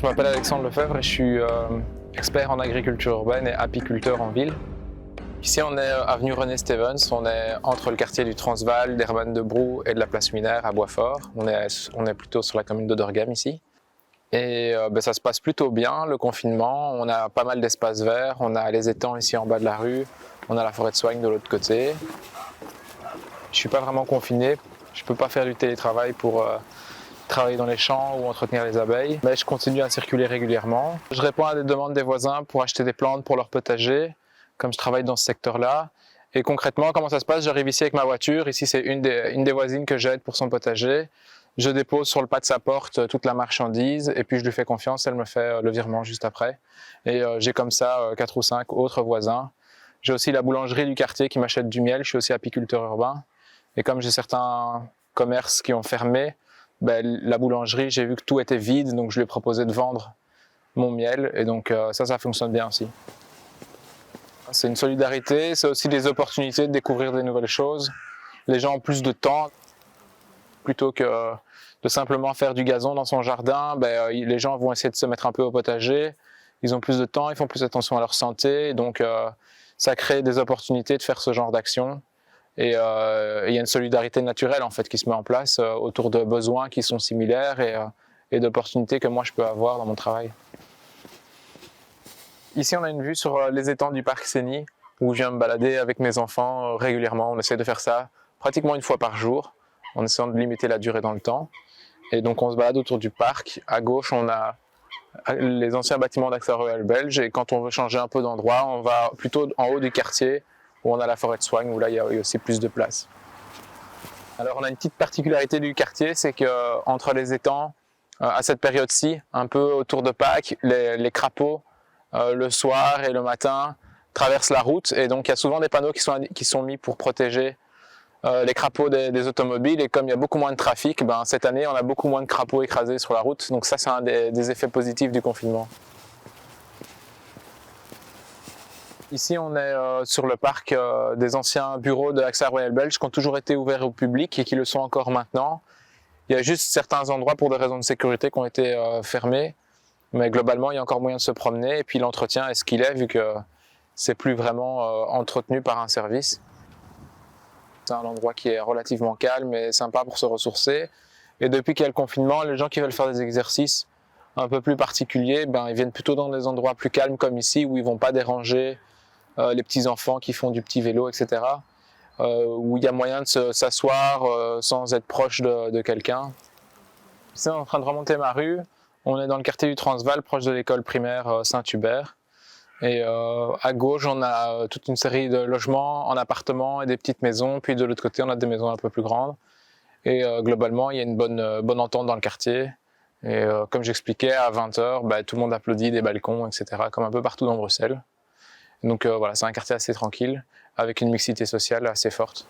Je m'appelle Alexandre Lefebvre et je suis expert en agriculture urbaine et apiculteur en ville. Ici on est avenue René Stevens, on est entre le quartier du Transvaal, d'Herman-de-Brou et de la place Minaire à Boisfort. On est plutôt sur la commune de Dorghem ici. Et ça se passe plutôt bien, le confinement, on a pas mal d'espaces verts, on a les étangs ici en bas de la rue, on a la forêt de Soigne de l'autre côté. Je ne suis pas vraiment confiné, je ne peux pas faire du télétravail pour travailler dans les champs ou entretenir les abeilles, mais je continue à circuler régulièrement. Je réponds à des demandes des voisins pour acheter des plantes pour leur potager, comme je travaille dans ce secteur-là. Et concrètement, comment ça se passe? J'arrive ici avec ma voiture, ici c'est une des voisines que j'aide pour son potager. Je dépose sur le pas de sa porte toute la marchandise et puis je lui fais confiance, elle me fait le virement juste après. Et j'ai comme ça 4 ou 5 autres voisins. J'ai aussi la boulangerie du quartier qui m'achète du miel, je suis aussi apiculteur urbain. Et comme j'ai certains commerces qui ont fermé, la boulangerie, j'ai vu que tout était vide, donc je lui ai proposé de vendre mon miel et donc ça fonctionne bien aussi. C'est une solidarité, c'est aussi des opportunités de découvrir des nouvelles choses. Les gens ont plus de temps, plutôt que de simplement faire du gazon dans son jardin, les gens vont essayer de se mettre un peu au potager, ils ont plus de temps, ils font plus attention à leur santé, donc ça crée des opportunités de faire ce genre d'action. Et il y a une solidarité naturelle en fait qui se met en place autour de besoins qui sont similaires et d'opportunités que moi je peux avoir dans mon travail. Ici on a une vue sur les étangs du parc Sény où je viens me balader avec mes enfants régulièrement. On essaie de faire ça pratiquement une fois par jour en essayant de limiter la durée dans le temps. Et donc on se balade autour du parc. À gauche on a les anciens bâtiments d'Axa Royal Belge et quand on veut changer un peu d'endroit, on va plutôt en haut du quartier où on a la forêt de Soigne, où là il y a aussi plus de place. Alors on a une petite particularité du quartier, c'est qu'entre les étangs, à cette période-ci, un peu autour de Pâques, les crapauds, le soir et le matin, traversent la route et donc il y a souvent des panneaux qui sont mis pour protéger les crapauds des automobiles et comme il y a beaucoup moins de trafic, cette année on a beaucoup moins de crapauds écrasés sur la route, donc ça c'est un des effets positifs du confinement. Ici, on est sur le parc des anciens bureaux de AXA Royal Belge qui ont toujours été ouverts au public et qui le sont encore maintenant. Il y a juste certains endroits pour des raisons de sécurité qui ont été fermés, mais globalement, il y a encore moyen de se promener et puis l'entretien est ce qu'il est vu que c'est plus vraiment entretenu par un service. C'est un endroit qui est relativement calme et sympa pour se ressourcer. Et depuis qu'il y a le confinement, les gens qui veulent faire des exercices un peu plus particuliers, ils viennent plutôt dans des endroits plus calmes comme ici où ils ne vont pas déranger les petits enfants qui font du petit vélo, etc. Où il y a moyen de s'asseoir sans être proche de quelqu'un. Ici, on est en train de remonter ma rue. On est dans le quartier du Transvaal, proche de l'école primaire Saint-Hubert. Et à gauche, on a toute une série de logements en appartements et des petites maisons. Puis de l'autre côté, on a des maisons un peu plus grandes. Et globalement, il y a une bonne entente dans le quartier. Et comme j'expliquais, à 20h, tout le monde applaudit des balcons, etc. Comme un peu partout dans Bruxelles. Donc voilà, c'est un quartier assez tranquille, avec une mixité sociale assez forte.